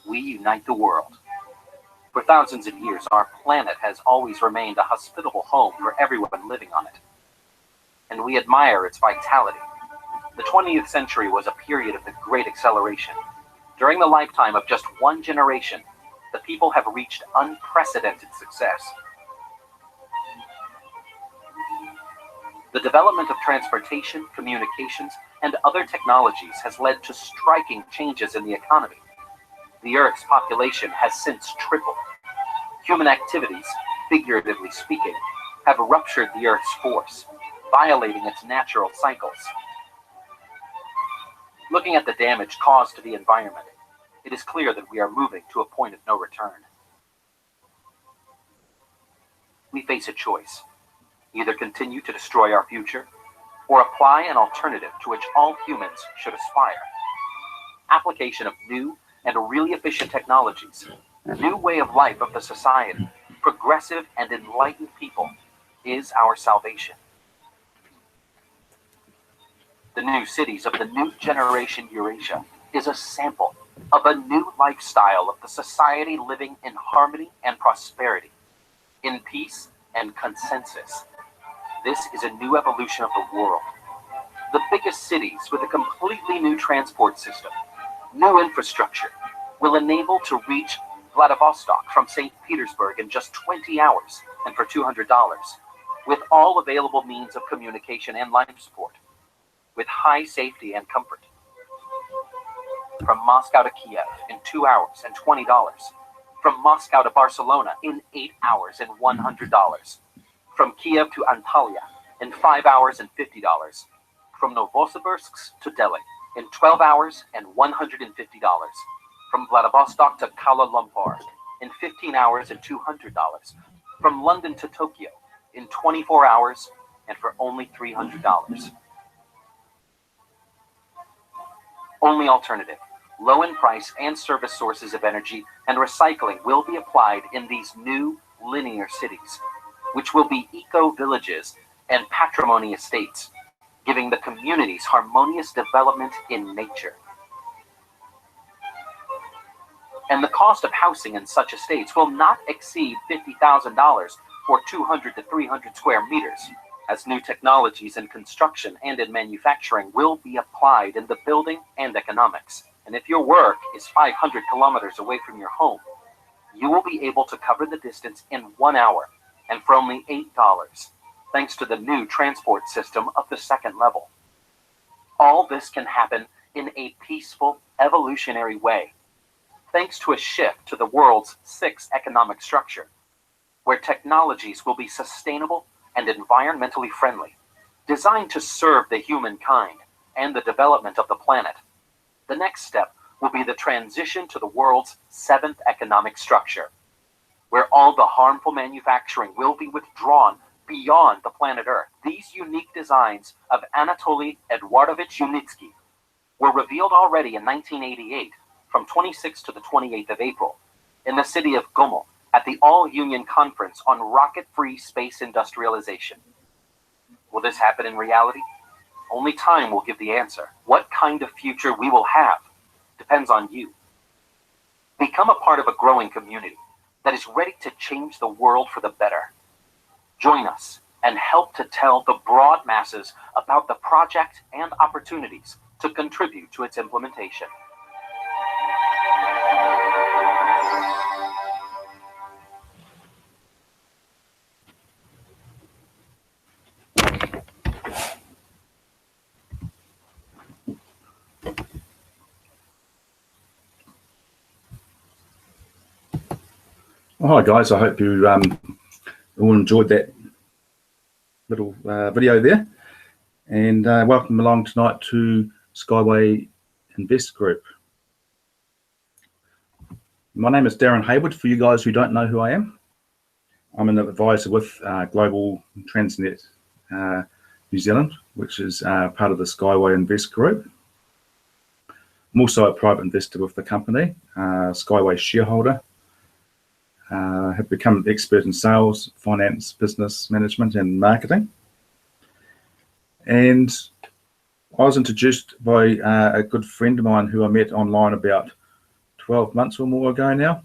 We unite the world. For thousands of years, our planet has always remained a hospitable home for everyone living on it. And we admire its vitality. The 20th century was a period of the great acceleration. During the lifetime of just one generation, the people have reached unprecedented success. The development of transportation, communications, and other technologies has led to striking changes in the economy. The Earth's population has since tripled. Human activities, figuratively speaking, have ruptured the Earth's force, violating its natural cycles. Looking at the damage caused to the environment, it is clear that we are moving to a point of no return. We face a choice: either continue to destroy our future, or apply an alternative to which all humans should aspire. Application of new and really efficient technologies, new way of life of the society, progressive and enlightened people, is our salvation. The new cities of the new generation Eurasia is a sample of a new lifestyle of the society living in harmony and prosperity, in peace and consensus. This is a new evolution of the world. The biggest cities with a completely new transport system, new infrastructure, will enable to reach Vladivostok from St. Petersburg in just 20 hours and for $200, with all available means of communication and life support, with high safety and comfort. From Moscow to Kiev in 2 hours and $20, from Moscow to Barcelona in 8 hours and $100, from Kiev to Antalya in 5 hours and $50, from Novosibirsk to Delhi in 12 hours and $150, from Vladivostok to Kuala Lumpur in 15 hours and $200, from London to Tokyo in 24 hours and for only $300. Only alternative, low in price and service sources of energy and recycling will be applied in these new linear cities, which will be eco-villages and patrimony estates, giving the communities harmonious development in nature. And the cost of housing in such estates will not exceed $50,000 for 200 to 300 square meters, as new technologies in construction and in manufacturing will be applied in the building and economics. And if your work is 500 kilometers away from your home, you will be able to cover the distance in 1 hour and for only $8, thanks to the new transport system of the second level. All this can happen in a peaceful, evolutionary way, thanks to a shift to the world's sixth economic structure, where technologies will be sustainable and environmentally friendly, designed to serve the humankind and the development of the planet. The next step will be the transition to the world's seventh economic structure, where all the harmful manufacturing will be withdrawn beyond the planet Earth. These unique designs of Anatoly Eduardovich Yunitsky were revealed already in 1988, from 26th to the 28th of April, in the city of Gomel, at the All-Union Conference on Rocket-Free Space Industrialization. Will this happen in reality? Only time will give the answer. What kind of future we will have depends on you. Become a part of a growing community that is ready to change the world for the better. Join us and help to tell the broad masses about the project and opportunities to contribute to its implementation. Hi guys, I hope you all enjoyed that little video there, and welcome along tonight to Skyway Invest Group. My name is Darren Hayward, for you guys who don't know who I am. I'm an advisor with Global Transnet New Zealand, which is part of the Skyway Invest Group. I'm also a private investor with the company, Skyway shareholder. Have become an expert in sales, finance, business management, and marketing. And I was introduced by a good friend of mine who I met online about 12 months or more ago now.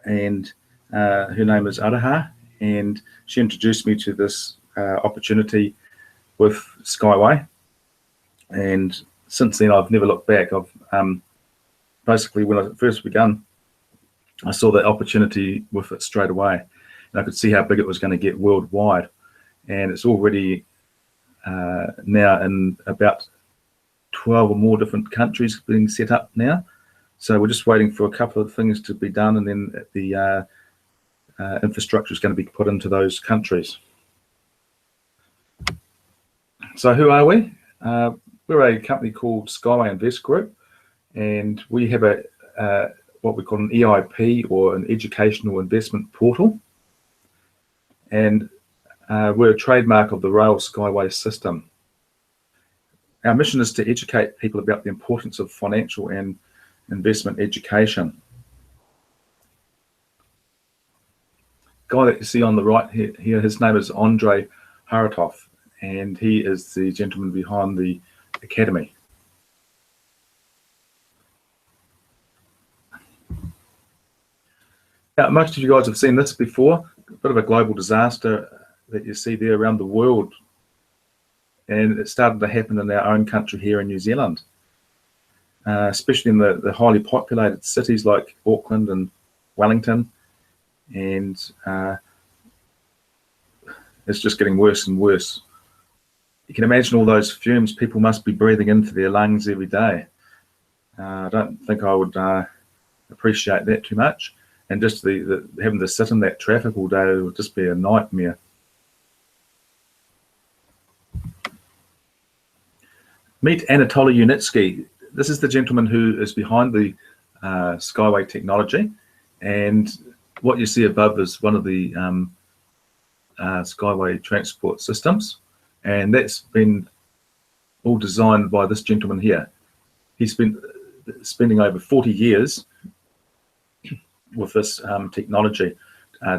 And her name is Araha, and she introduced me to this opportunity with Skyway. And since then, I've never looked back. I've basically, when I first began, I saw that opportunity with it straight away, and I could see how big it was going to get worldwide. And it's already now in about 12 or more different countries being set up now. So we're just waiting for a couple of things to be done, and then the infrastructure is going to be put into those countries. So who are we? We're a company called Skyway Invest Group, and we have a what we call an EIP, or an educational investment portal. And we're a trademark of the Rail Skyway system. Our mission is to educate people about the importance of financial and investment education. The guy that you see on the right here, his name is Andrei Haratov, and he is the gentleman behind the academy. Now, most of you guys have seen this before, a bit of a global disaster that you see there around the world. And it started to happen in our own country here in New Zealand, especially in the highly populated cities like Auckland and Wellington. And it's just getting worse and worse. You can imagine all those fumes people must be breathing into their lungs every day. I don't think I would appreciate that too much. And just the having to sit in that traffic all day would just be a nightmare. Meet Anatoly Unitsky. This is the gentleman who is behind the Skyway technology. And what you see above is one of the Skyway transport systems. And that's been all designed by this gentleman here. He's been spending over 40 years with this technology,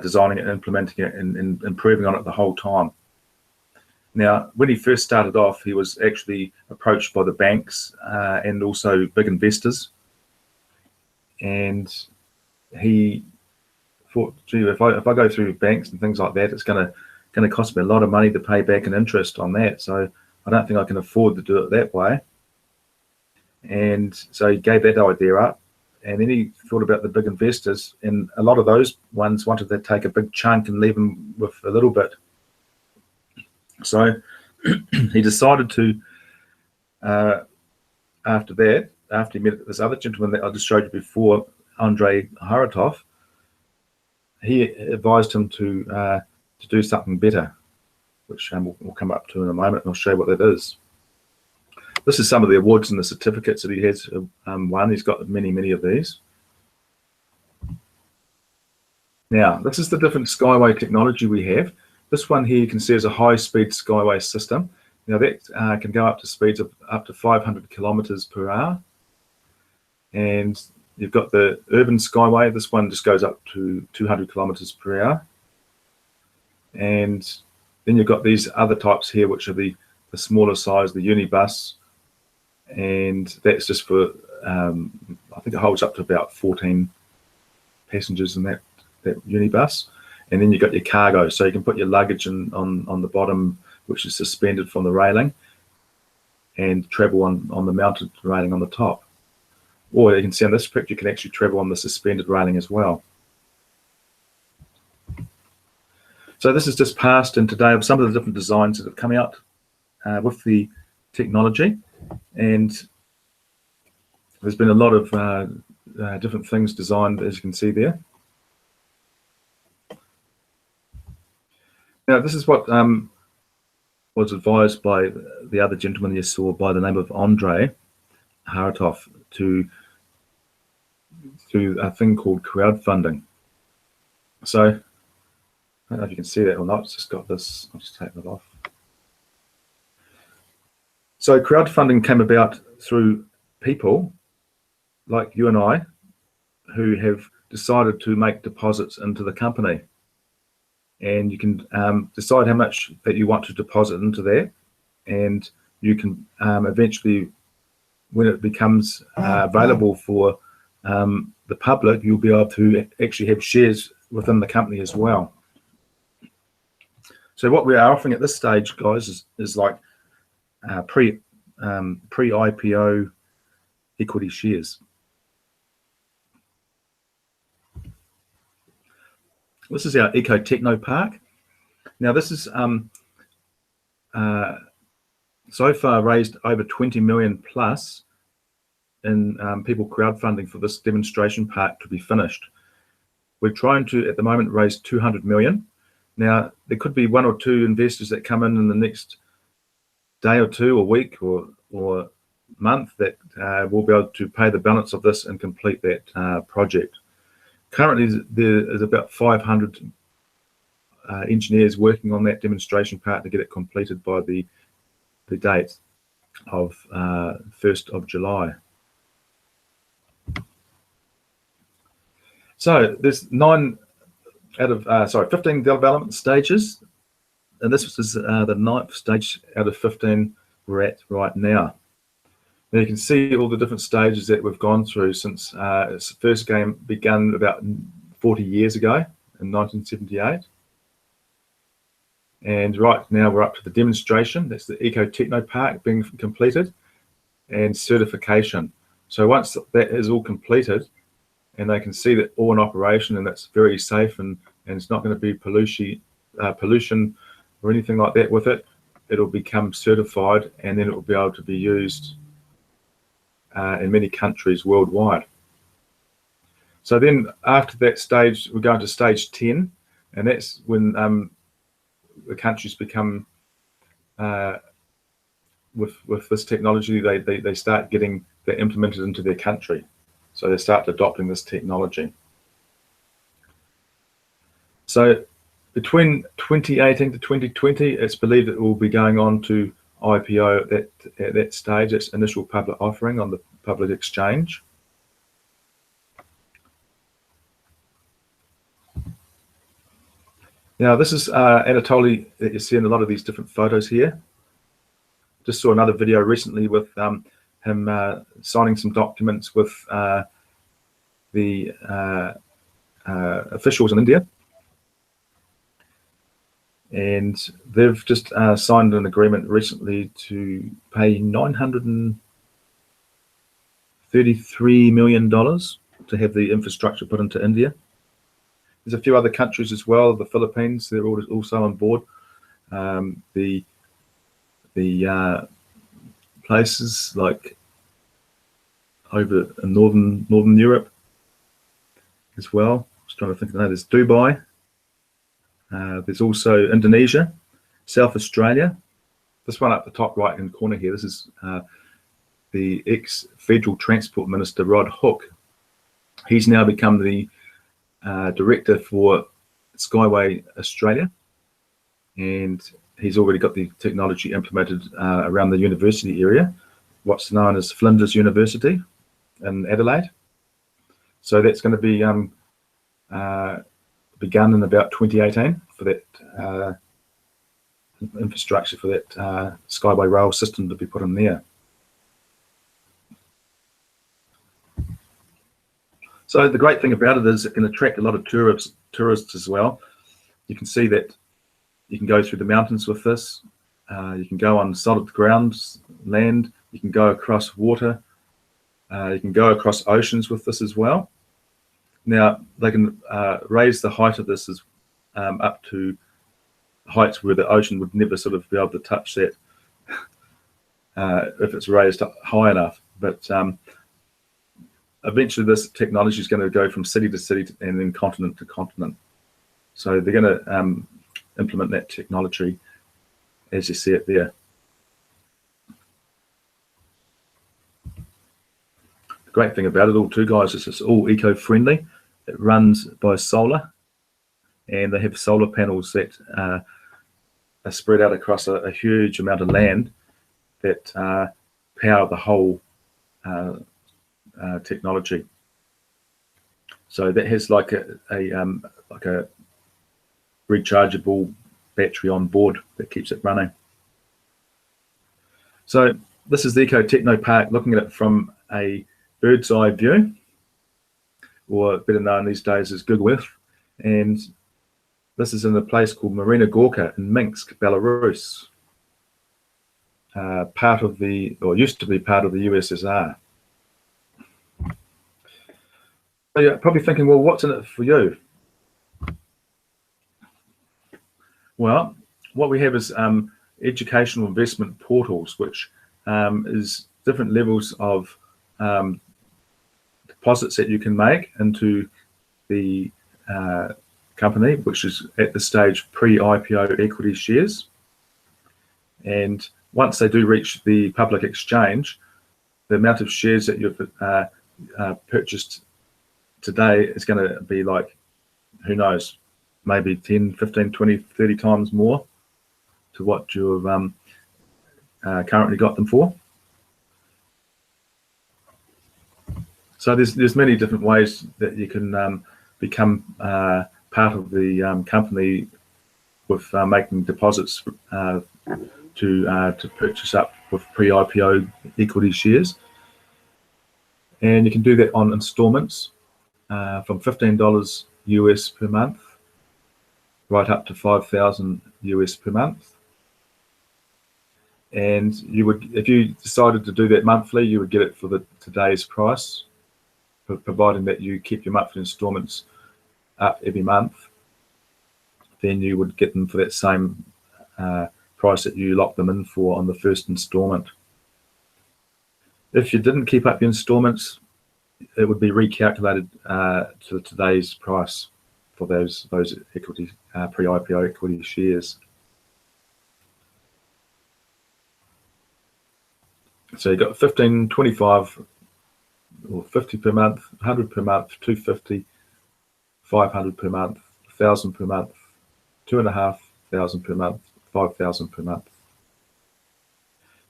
designing it and implementing it and improving on it the whole time. Now, when he first started off, he was actually approached by the banks and also big investors. And he thought, gee, if I go through banks and things like that, it's going to cost me a lot of money to pay back an interest on that. So I don't think I can afford to do it that way. And so he gave that idea up. And then he thought about the big investors, and a lot of those ones wanted to take a big chunk and leave him with a little bit. So he decided to, after he met this other gentleman that I just showed you before, Andrei Haratov, he advised him to do something better, which we'll come up to in a moment, and I'll show you what that is. This is some of the awards and the certificates that he has won. He's got many, many of these. Now, this is the different Skyway technology we have. This one here you can see is a high-speed Skyway system. Now that can go up to speeds of up to 500 kilometers per hour. And you've got the urban Skyway. This one just goes up to 200 kilometers per hour. And then you've got these other types here, which are the smaller size, the unibus. And that's just for, I think it holds up to about 14 passengers in that unibus. And then you've got your cargo, so you can put your luggage on the bottom, which is suspended from the railing, and travel on the mounted railing on the top. Or you can see on this picture, you can actually travel on the suspended railing as well. So this is just passed in today of some of the different designs that have come out with the technology. And there's been a lot of different things designed, as you can see there. Now, this is what was advised by the other gentleman you saw by the name of Andrei Haratov to a thing called crowdfunding. So, I don't know if you can see that or not. It's just got this. I'll just take that off. So crowdfunding came about through people like you and I, who have decided to make deposits into the company. And you can decide how much that you want to deposit into that, and you can eventually, when it becomes available for the public, you'll be able to actually have shares within the company as well. So what we are offering at this stage, guys, is like pre-IPO equity shares. This is our Eco Techno Park. Now this is so far raised over 20 million plus in people crowdfunding for this demonstration park to be finished. We're trying to, at the moment, raise 200 million. Now, there could be one or two investors that come in the next day or two, or week, or month that will be able to pay the balance of this and complete that project. Currently, there is about 500 engineers working on that demonstration park to get it completed by the date of 1st of July. So there's 15 development stages, and this is the 9th stage out of 15 we're at right now. Now you can see all the different stages that we've gone through since its first game began about 40 years ago in 1978. And right now we're up to the demonstration. That's the Eco Techno Park being completed, and certification. So once that is all completed, and they can see that all in operation and that's very safe, and it's not going to be pollution or anything like that with it, it'll become certified, and then it will be able to be used in many countries worldwide. So then after that stage, we're going to stage 10, and that's when the countries become, with this technology, they start getting that implemented into their country. So they start adopting this technology. So between 2018 to 2020, it's believed it will be going on to IPO at that stage. It's initial public offering on the public exchange. Now this is Anatoly that you see in a lot of these different photos here. Just saw another video recently with him signing some documents with the officials in India, and they've just signed an agreement recently to pay $933 million to have the infrastructure put into India. There's a few other countries as well. The Philippines, they're also on board. The places like over in northern Europe as well. Just trying to think of that. There's Dubai. There's also Indonesia, South Australia. This one up the top right hand corner here, this is the ex-Federal Transport Minister Rod Hook. He's now become the director for Skyway Australia, and he's already got the technology implemented around the university area, what's known as Flinders University in Adelaide. So that's going to be begun in about 2018 for that infrastructure, for that Skyway rail system to be put in there. So the great thing about it is it can attract a lot of tourists as well. You can see that you can go through the mountains with this. You can go on solid ground, land. You can go across water. You can go across oceans with this as well. Now they can raise the height of this up to heights where the ocean would never sort of be able to touch that if it's raised up high enough. But eventually this technology is going to go from city to city and then continent to continent. So they're going to implement that technology as you see it there. The great thing about it all too, guys, is it's all eco-friendly. It runs by solar, and they have solar panels that are spread out across a huge amount of land that power the whole technology. So that has like a rechargeable battery on board that keeps it running. So this is the Eco Techno Park, looking at it from a bird's eye view, or better known these days as Google Earth. And this is in a place called Marina Gorka in Minsk, Belarus, part of the, or used to be part of the USSR. So you're probably thinking, well, what's in it for you? Well, what we have is educational investment portals, which is different levels of deposits that you can make into the company, which is at the stage pre-IPO equity shares. And once they do reach the public exchange, the amount of shares that you've purchased today is going to be like, who knows, maybe 10, 15, 20, 30 times more to what you've currently got them for. So there's many different ways that you can become part of the company with making deposits to purchase up with pre-IPO equity shares. And you can do that on installments from $15 US per month right up to $5,000 US per month. And you would, if you decided to do that monthly, you would get it for today's price, providing that you keep your monthly installments up every month. Then you would get them for that same price that you locked them in for on the first installment. If you didn't keep up your installments, it would be recalculated to today's price for those equity pre-IPO equity shares. So you got 15, 25, or 50 per month, 100 per month, 250, 500 per month, 1,000 per month, 2,500 per month, 5,000 per month.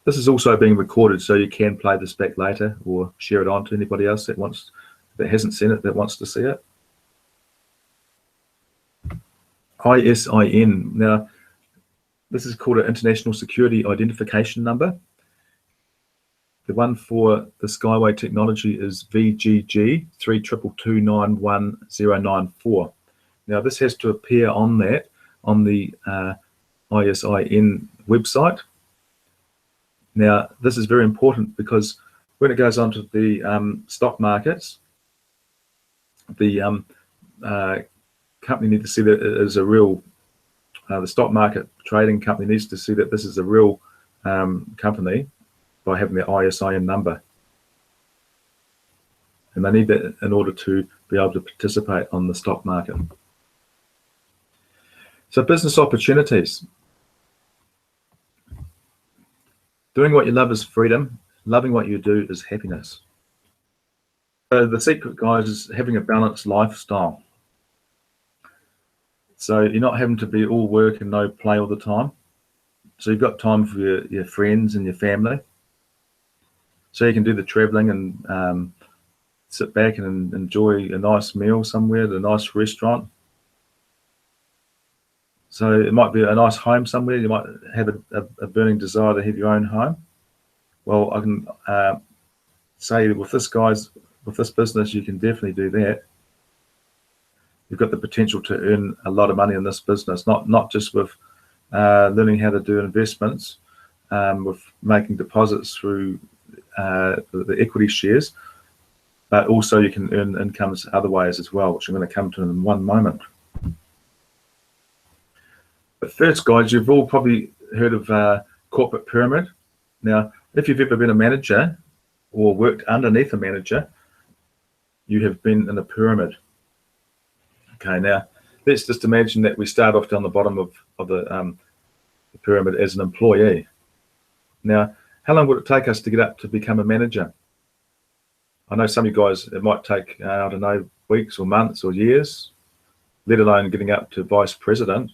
This is also being recorded, so you can play this back later or share it on to anybody else that hasn't seen it, that wants to see it. ISIN. Now, this is called an International Security Identification Number. The one for the Skyway technology is VGG 322291094. Now, this has to appear on the ISIN website. Now, this is very important because when it goes onto the stock markets, the company needs to see that it is a real, the stock market trading company needs to see that this is a real company by having the ISIN number. And they need that in order to be able to participate on the stock market. So business opportunities. Doing what you love is freedom. Loving what you do is happiness. So the secret, guys, is having a balanced lifestyle. So you're not having to be all work and no play all the time. So you've got time for your friends and your family. So you can do the traveling and sit back and enjoy a nice meal somewhere at a nice restaurant. So it might be a nice home somewhere. You might have a burning desire to have your own home. Well, I can say with this business, you can definitely do that. You've got the potential to earn a lot of money in this business, not just with learning how to do investments, with making deposits through the equity shares, but also you can earn incomes other ways as well, which I'm going to come to in one moment. But first, guys, you've all probably heard of corporate pyramid. Now, if you've ever been a manager or worked underneath a manager, you have been in a pyramid. Okay, now let's just imagine that we start off down the bottom of the pyramid as an employee. Now, how long would it take us to get up to become a manager? I know some of you guys, it might take, I don't know, weeks or months or years, let alone getting up to vice president.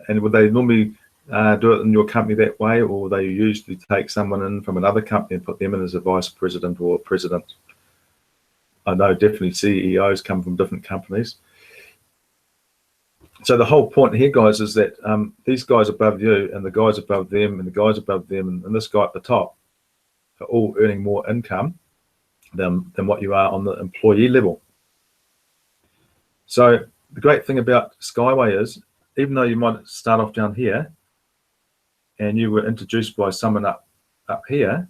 And would they normally do it in your company that way, or they usually take someone in from another company and put them in as a vice president or president. I know definitely CEOs come from different companies. So the whole point here, guys, is that these guys above you and the guys above them and the guys above them and this guy at the top are all earning more income than what you are on the employee level. So the great thing about Skyway is, even though you might start off down here and you were introduced by someone up here,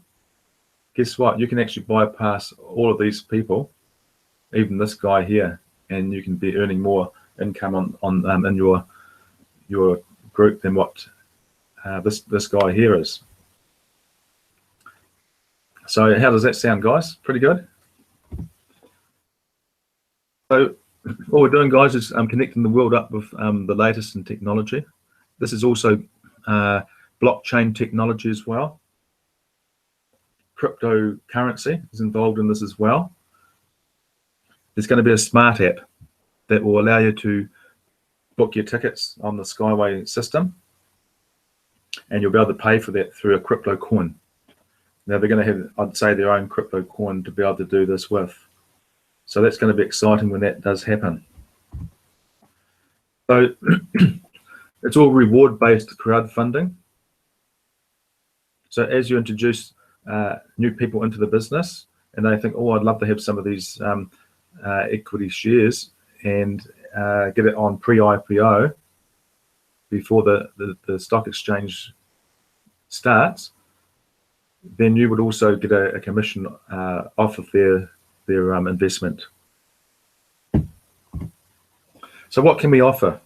guess what? You can actually bypass all of these people, even this guy here, and you can be earning more income on in your group than what this guy here is. So how does that sound, guys? Pretty good. So all we're doing, guys, is connecting the world up with the latest in technology. This is also blockchain technology as well. Cryptocurrency is involved in this as well. There's going to be a smart app that will allow you to book your tickets on the Skyway system, and you'll be able to pay for that through a crypto coin. Now they're going to have, I'd say, their own crypto coin to be able to do this with. So that's going to be exciting when that does happen. So it's all reward-based crowdfunding. So as you introduce new people into the business and they think, oh, I'd love to have some of these equity shares and get it on pre-IPO before the stock exchange starts, then you would also get a commission off of their investment. So what can we offer?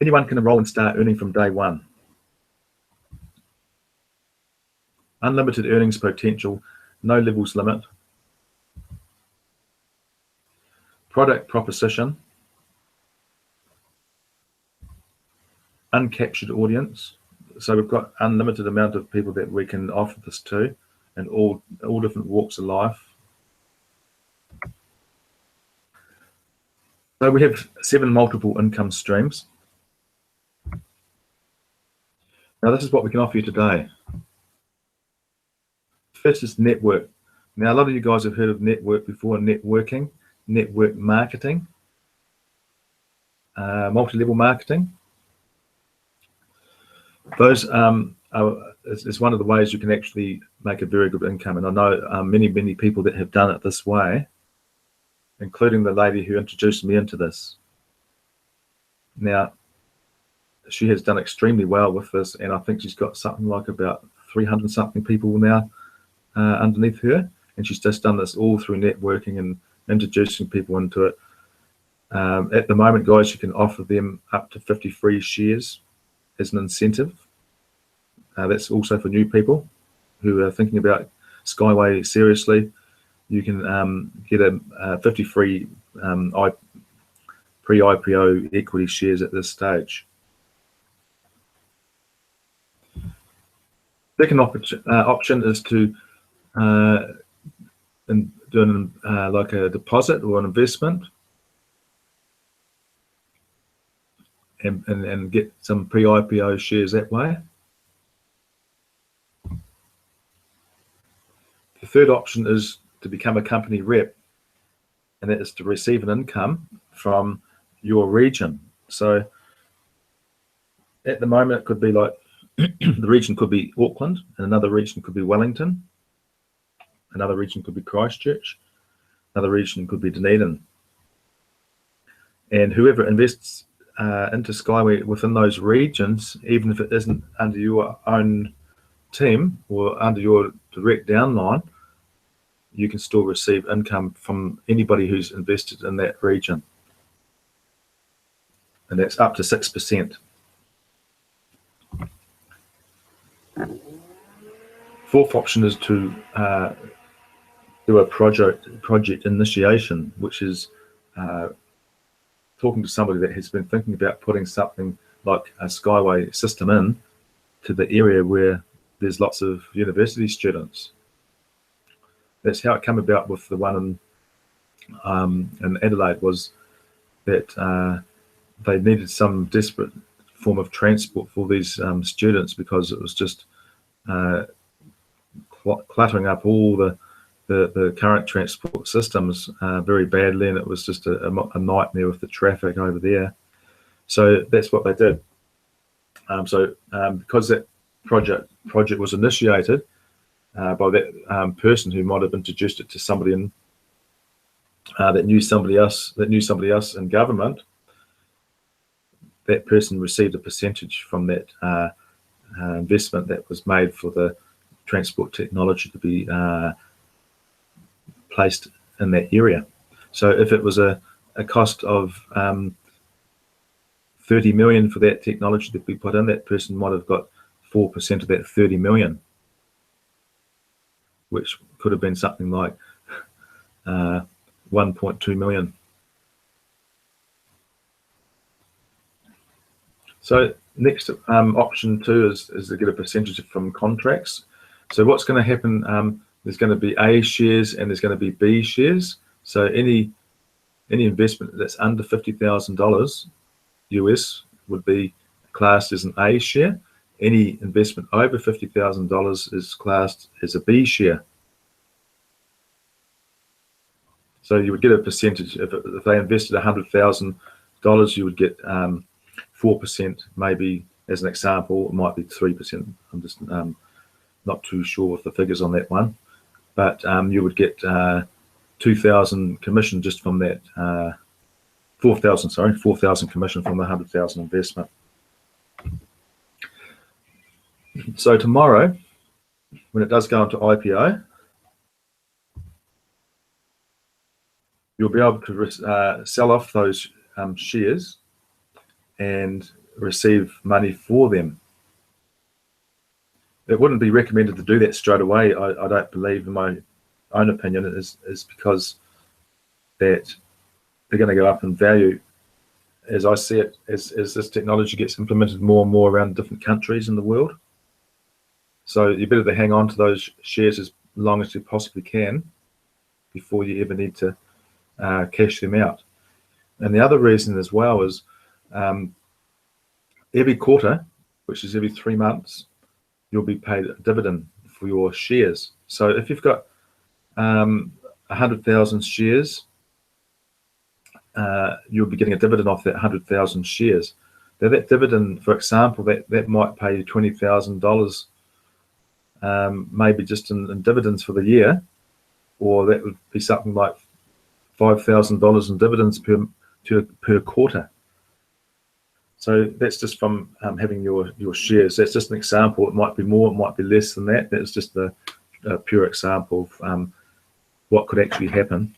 Anyone can enroll and start earning from day one. Unlimited earnings potential, no levels limit. Product proposition, uncaptured audience. So we've got unlimited amount of people that we can offer this to, and all different walks of life. So we have 7 multiple income streams. Now this is what we can offer you today. First is network. Now a lot of you guys have heard of network before, networking, network marketing, multi-level marketing. Those is one of the ways you can actually make a very good income. And I know many people that have done it this way, including the lady who introduced me into this. Now, she has done extremely well with this, and I think she's got something like about 300 something people now underneath her, and she's just done this all through networking and introducing people into it. At the moment, guys, you can offer them up to 50 free shares as an incentive. That's also for new people who are thinking about Skyway seriously. You can get a 50 free pre-IPO equity shares at this stage. Second option is to do like a deposit or an investment and get some pre-IPO shares that way. The third option is to become a company rep, and that is to receive an income from your region. So at the moment, it could be like the region could be Auckland, and another region could be Wellington, another region could be Christchurch, another region could be Dunedin. And whoever invests into Skyway within those regions, even if it isn't under your own team or under your direct downline, you can still receive income from anybody who's invested in that region. And that's up to 6%. Fourth option is to do a project initiation, which is talking to somebody that has been thinking about putting something like a Skyway system in to the area where there's lots of university students. That's how it came about with the one in Adelaide, was that they needed some desperate form of transport for these students, because it was just cluttering up all the current transport systems very badly, and it was just a nightmare with the traffic over there. So that's what they did. Because that project was initiated by that person who might have introduced it to somebody that knew somebody else in government, that person received a percentage from that investment that was made for the transport technology to be placed in that area. So if it was a cost of 30 million for that technology to be put in, that person might have got 4% of that 30 million, which could have been something like 1.2 million. So next, option 2 is to get a percentage from contracts. So what's going to happen, there's going to be A shares and there's going to be B shares. So any investment that's under $50,000 US would be classed as an A share. Any investment over $50,000 is classed as a B share. So you would get a percentage. If they invested $100,000, you would get 4%, maybe, as an example. It might be 3%. I'm just not too sure of the figures on that one. But you would get 2,000 commission just from that. 4,000 commission from the 100,000 investment. So tomorrow, when it does go into IPO, you'll be able to sell off those shares and receive money for them. It wouldn't be recommended to do that straight away. I don't believe, in my own opinion, is because that they're going to go up in value, as I see it, as this technology gets implemented more and more around different countries in the world. So you better to hang on to those shares as long as you possibly can before you ever need to cash them out. And the other reason as well is every quarter, which is every 3 months, you'll be paid a dividend for your shares. So if you've got 100,000 shares, you'll be getting a dividend off that 100,000 shares. Now that dividend, for example, that might pay you $20,000, maybe just in dividends for the year, or that would be something like $5,000 in dividends per quarter. So that's just from having your shares. That's just an example. It might be more, it might be less than that. That's just a pure example of what could actually happen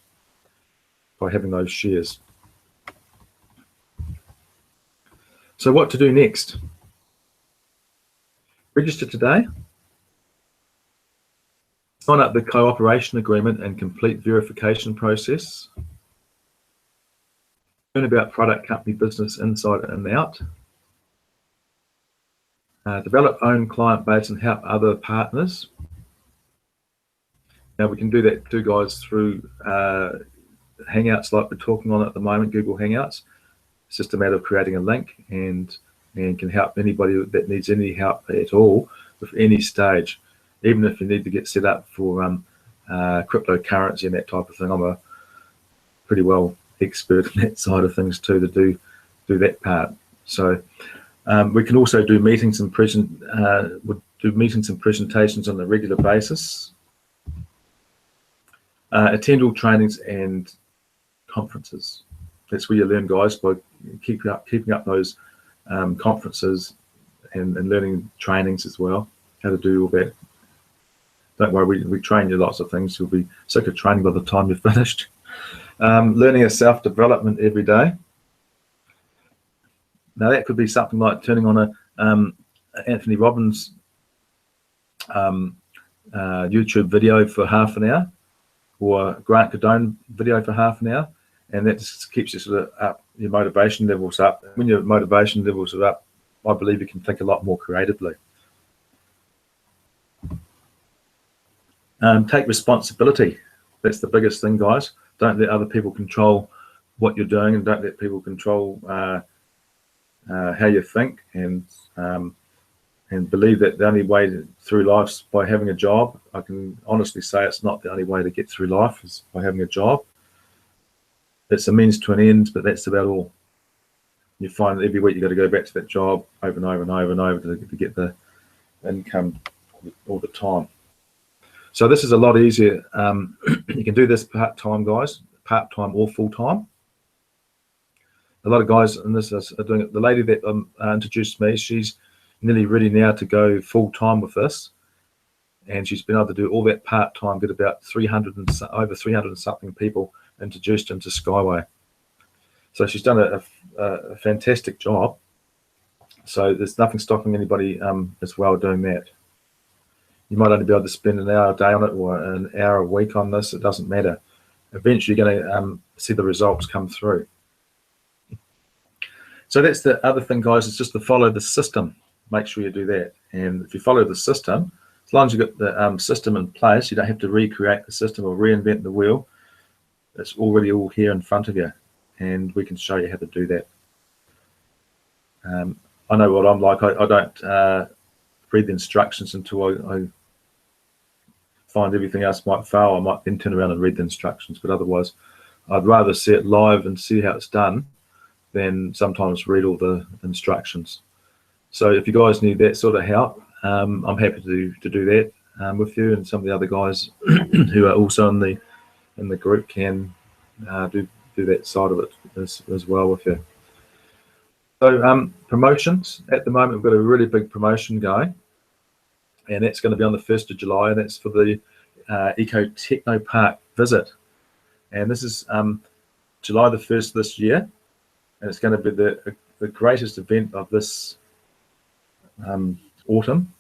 by having those shares. So what to do next? Register today. Sign up the cooperation agreement and complete verification process. Learn about product, company, business, inside and out. Develop own client base and help other partners. Now we can do that too, guys, through Hangouts like we're talking on at the moment, Google Hangouts. It's just a matter of creating a link and can help anybody that needs any help at all with any stage. Even if you need to get set up for cryptocurrency and that type of thing. I'm a pretty well expert in that side of things too, to do that part. So we can also do meetings and presentations on a regular basis. Attend all trainings and conferences. That's where you learn, guys, by keeping up those conferences and learning trainings as well, how to do all that. Don't worry, we train you lots of things. You'll be sick of training by the time you're finished. Learning a self-development every day. Now that could be something like turning on a Anthony Robbins YouTube video for half an hour, or Grant Cardone video for half an hour, and that just keeps you sort of up, your motivation levels up. When your motivation levels are up, I believe you can think a lot more creatively. Take responsibility. That's the biggest thing, guys. Don't let other people control what you're doing, and don't let people control how you think, and believe that the only way through life is by having a job. I can honestly say it's not the only way to get through life is by having a job. It's a means to an end, but that's about all. You find that every week you've got to go back to that job over and over and over and over to get the income all the time. So this is a lot easier. You can do this part-time, guys, part-time or full-time. A lot of guys in this are doing it. The lady that introduced me, she's nearly ready now to go full-time with this, and she's been able to do all that part-time, get about over 300 and something people introduced into Skyway. So she's done a fantastic job. So there's nothing stopping anybody as well doing that. You might only be able to spend an hour a day on it or an hour a week on this. It doesn't matter. Eventually you're going to see the results come through. So that's the other thing, guys, is just to follow the system. Make sure you do that. And if you follow the system, as long as you've got the system in place, you don't have to recreate the system or reinvent the wheel. It's already all here in front of you, and we can show you how to do that. I know what I'm like. I don't read the instructions until I find everything else might fail. I might then turn around and read the instructions, but otherwise I'd rather see it live and see how it's done than sometimes read all the instructions. So if you guys need that sort of help, I'm happy to do that with you, and some of the other guys who are also in the group can do that side of it as well with you. So promotions, at the moment we've got a really big promotion going, and that's going to be on the 1st of July, and that's for the Eco Techno Park visit. And this is July the 1st this year, and it's going to be the greatest event of this autumn,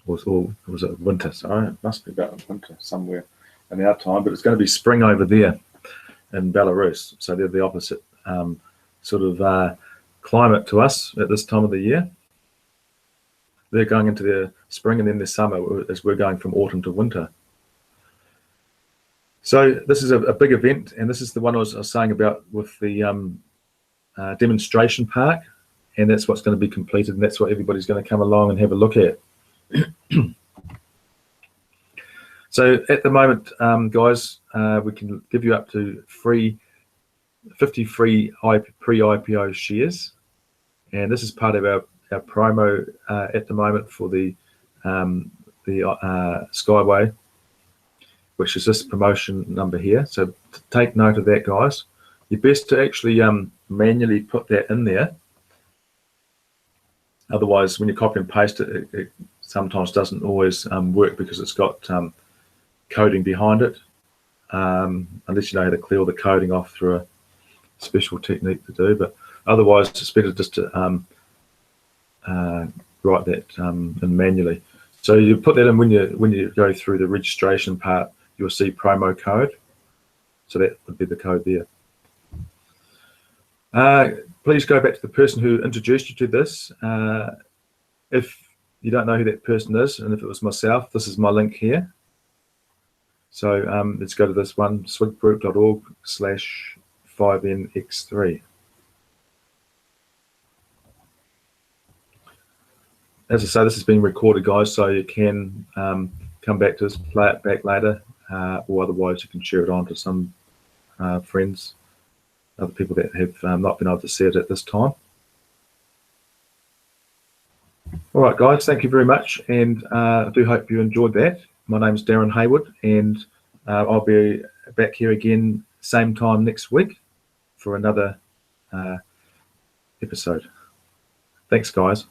or was it winter? Sorry, it must be about winter somewhere in our time, but it's going to be spring over there in Belarus. So they're the opposite sort of climate to us at this time of the year. They're going into their spring, and then their summer, as we're going from autumn to winter. So this is a big event, and this is the one I was saying about with the demonstration park, and that's what's going to be completed, and that's what everybody's going to come along and have a look at. So at the moment, guys, we can give you up to 50 free pre-IPO shares, and this is part of our promo at the moment for the Skyway, which is this promotion number here. So take note of that, guys. You're best to actually manually put that in there. Otherwise, when you copy and paste it, it sometimes doesn't always work because it's got coding behind it, unless you know how to clear all the coding off through a special technique to do. But otherwise, it's better just to write that in manually. So you put that in when you go through the registration part. You'll see promo code. So that would be the code there. Please go back to the person who introduced you to this. If you don't know who that person is, and if it was myself, this is my link here. So let's go to this one, swigroup.org/5nx3. As I say, this is being recorded, guys, so you can come back to us, play it back later, or otherwise you can share it on to some friends, other people that have not been able to see it at this time. All right, guys, thank you very much, and I do hope you enjoyed that. My name is Darren Haywood, and I'll be back here again same time next week for another episode. Thanks, guys.